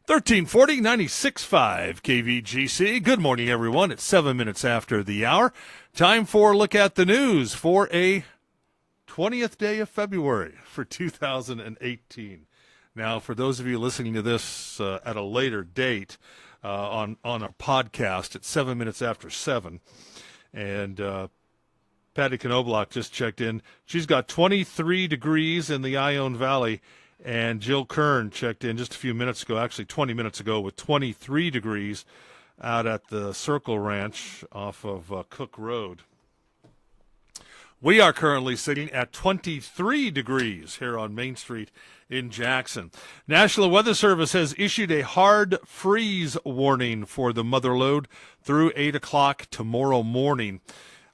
1340 96.5 KVGC. Good morning, everyone. It's 7 minutes after the hour. Time for a look at the news for a 20th day of February for 2018. Now, for those of you listening to this at a later date on a podcast, it's 7 minutes after 7. And Patty Knobloch just checked in. She's got 23 degrees in the Ione Valley. And Jill Kern checked in just a few minutes ago, actually 20 minutes ago, with 23 degrees out at the Circle Ranch off of Cook Road. We are currently sitting at 23 degrees here on Main Street in Jackson. National Weather Service has issued a hard freeze warning for the mother lode through 8 o'clock tomorrow morning.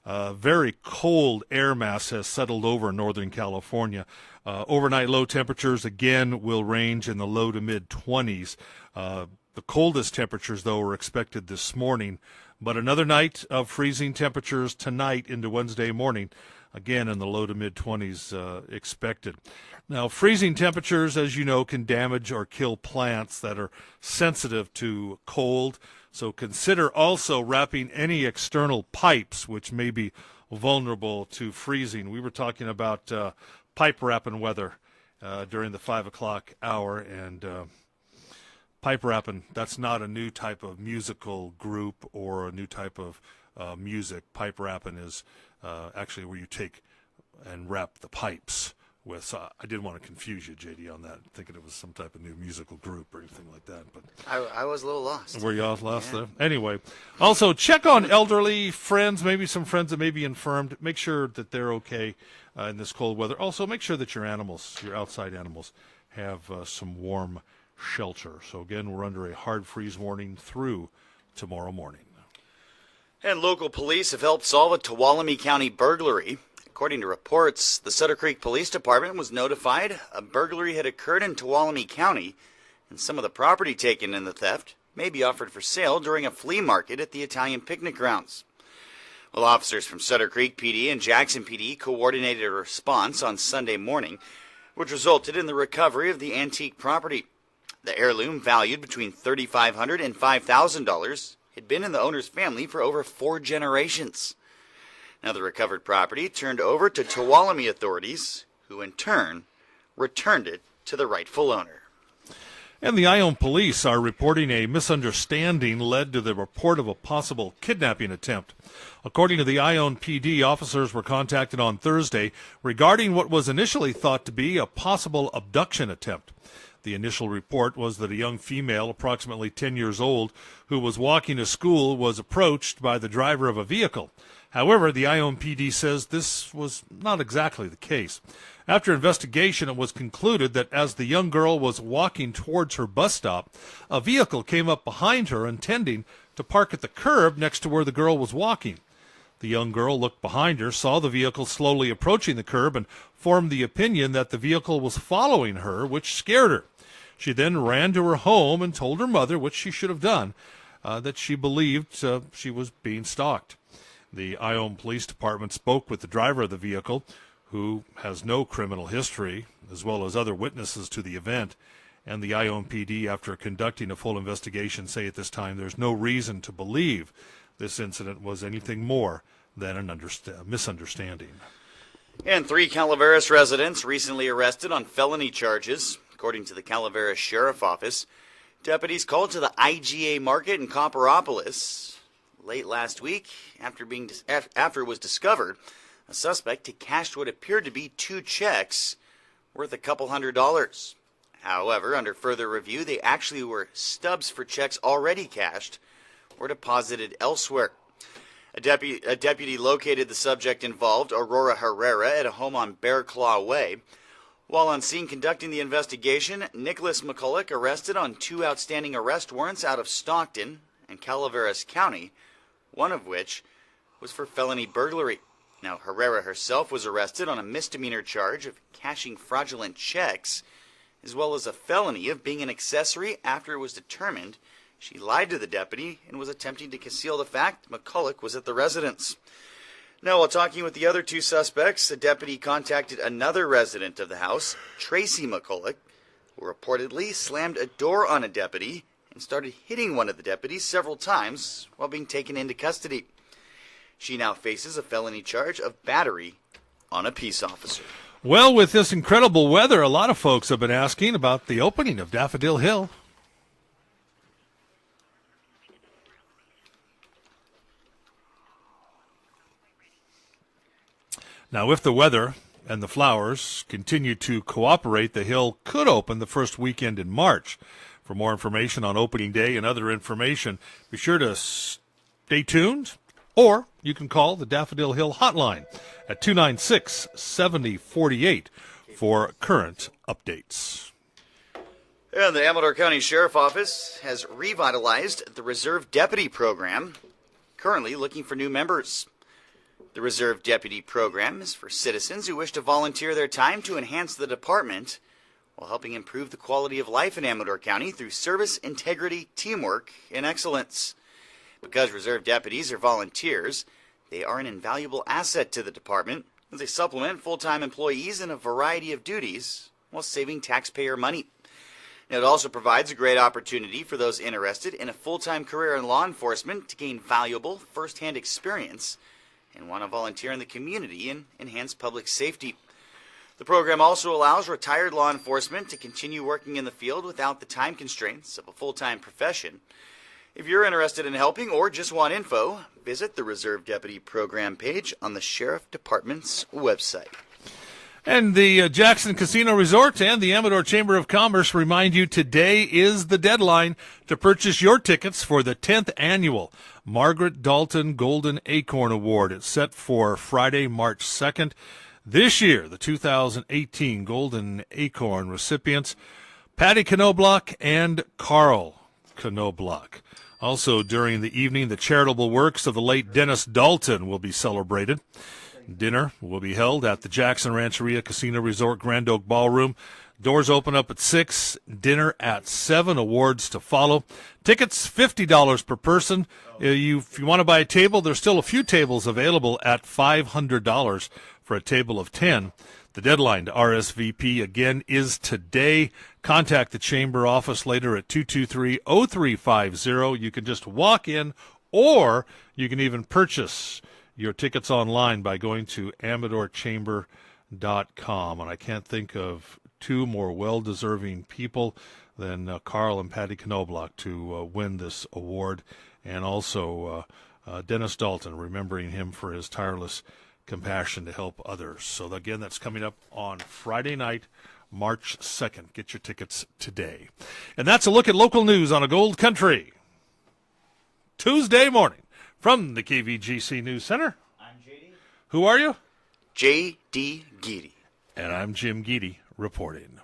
Very cold air mass has settled over Northern California. Overnight low temperatures, again, will range in the low to mid-20s. The coldest temperatures, though, are expected this morning. But another night of freezing temperatures tonight into Wednesday morning, again in the low to mid-20s expected. Now, freezing temperatures, as you know, can damage or kill plants that are sensitive to cold. So consider also wrapping any external pipes which may be vulnerable to freezing. We were talking about pipe wrapping weather during the 5 o'clock hour, and pipe wrapping, that's not a new type of musical group or a new type of music. Pipe wrapping is actually where you take and wrap the pipes with. So I didn't want to confuse you, JD, on that, thinking it was some type of new musical group or anything like that. But I was a little lost. Were you all lost there? Anyway, also check on elderly friends, maybe some friends that may be infirmed. Make sure that they're okay in this cold weather. Also, make sure that your animals, your outside animals, have some warm shelter. So again, we're under a hard freeze warning through tomorrow morning. And local police have helped solve a Tuolumne County burglary. According to reports, the Sutter Creek Police Department was notified a burglary had occurred in Tuolumne County, and some of the property taken in the theft may be offered for sale during a flea market at the Italian picnic grounds. Well, officers from Sutter Creek PD and Jackson PD coordinated a response on Sunday morning, which resulted in the recovery of the antique property. The heirloom, valued between $3,500 and $5,000, had been in the owner's family for over 4 generations. Now, the recovered property turned over to Tuolumne authorities, who in turn returned it to the rightful owner. And the Ione police are reporting a misunderstanding led to the report of a possible kidnapping attempt. According to the Ione PD, officers were contacted on Thursday regarding what was initially thought to be a possible abduction attempt. The initial report was that a young female, approximately 10 years old, who was walking to school was approached by the driver of a vehicle. However, the Ione PD says this was not exactly the case. After investigation, it was concluded that as the young girl was walking towards her bus stop, a vehicle came up behind her intending to park at the curb next to where the girl was walking. The young girl looked behind her, saw the vehicle slowly approaching the curb, and formed the opinion that the vehicle was following her, which scared her. She then ran to her home and told her mother, which she should have done, that she believed she was being stalked. The Ione Police Department spoke with the driver of the vehicle, who has no criminal history, as well as other witnesses to the event. And the Ione PD, after conducting a full investigation, say at this time there's no reason to believe this incident was anything more than a misunderstanding. And 3 Calaveras residents recently arrested on felony charges. According to the Calaveras Sheriff Office, deputies called to the IGA market in Copperopolis late last week after it was discovered a suspect had cashed what appeared to be 2 checks worth a couple $100s. However, under further review, they actually were stubs for checks already cashed or deposited elsewhere. A deputy located the subject involved, Aurora Herrera, at a home on Bear Claw Way. While on scene conducting the investigation, Nicholas McCulloch arrested on 2 outstanding arrest warrants out of Stockton and Calaveras County, one of which was for felony burglary. Now, Herrera herself was arrested on a misdemeanor charge of cashing fraudulent checks, as well as a felony of being an accessory after it was determined she lied to the deputy and was attempting to conceal the fact McCulloch was at the residence. Now, while talking with the other 2 suspects, the deputy contacted another resident of the house, Tracy McCulloch, who reportedly slammed a door on a deputy and started hitting one of the deputies several times while being taken into custody. She now faces a felony charge of battery on a peace officer. Well, with this incredible weather, a lot of folks have been asking about the opening of Daffodil Hill. Now, if the weather and the flowers continue to cooperate, the Hill could open the first weekend in March. For more information on opening day and other information, be sure to stay tuned, or you can call the Daffodil Hill hotline at 296-7048 for current updates. And the Amador County Sheriff Office has revitalized the Reserve Deputy Program, currently looking for new members. The Reserve Deputy Program is for citizens who wish to volunteer their time to enhance the department while helping improve the quality of life in Amador County through service, integrity, teamwork, and excellence. Because Reserve Deputies are volunteers, they are an invaluable asset to the department as they supplement full-time employees in a variety of duties while saving taxpayer money. Now, it also provides a great opportunity for those interested in a full-time career in law enforcement to gain valuable first-hand experience and want to volunteer in the community and enhance public safety. The program also allows retired law enforcement to continue working in the field without the time constraints of a full-time profession. If you're interested in helping or just want info, visit the Reserve Deputy Program page on the Sheriff Department's website. And the Jackson Casino Resort and the Amador Chamber of Commerce remind you today is the deadline to purchase your tickets for the 10th annual Margaret Dalton Golden Acorn Award. It's set for Friday, March 2nd. This year, the 2018 Golden Acorn recipients, Patty Knobloch and Carl Knobloch. Also, during the evening, the charitable works of the late Dennis Dalton will be celebrated. Dinner will be held at the Jackson Rancheria Casino Resort Grand Oak Ballroom. Doors open up at 6, dinner at 7, awards to follow. Tickets, $50 per person. If you want to buy a table, there's still a few tables available at $500 for a table of 10. The deadline to RSVP, again, is today. Contact the Chamber office later at 223-0350. You can just walk in, or you can even purchase your tickets online by going to amadorchamber.com. And I can't think of two more well-deserving people than Carl and Patty Knobloch to win this award. And also Dennis Dalton, remembering him for his tireless compassion to help others. So, again, that's coming up on Friday night, March 2nd. Get your tickets today. And that's a look at local news on a Gold Country Tuesday morning. From the KVGC News Center, I'm JD. Who are you? J.D. Geedy. And I'm Jim Geedy reporting.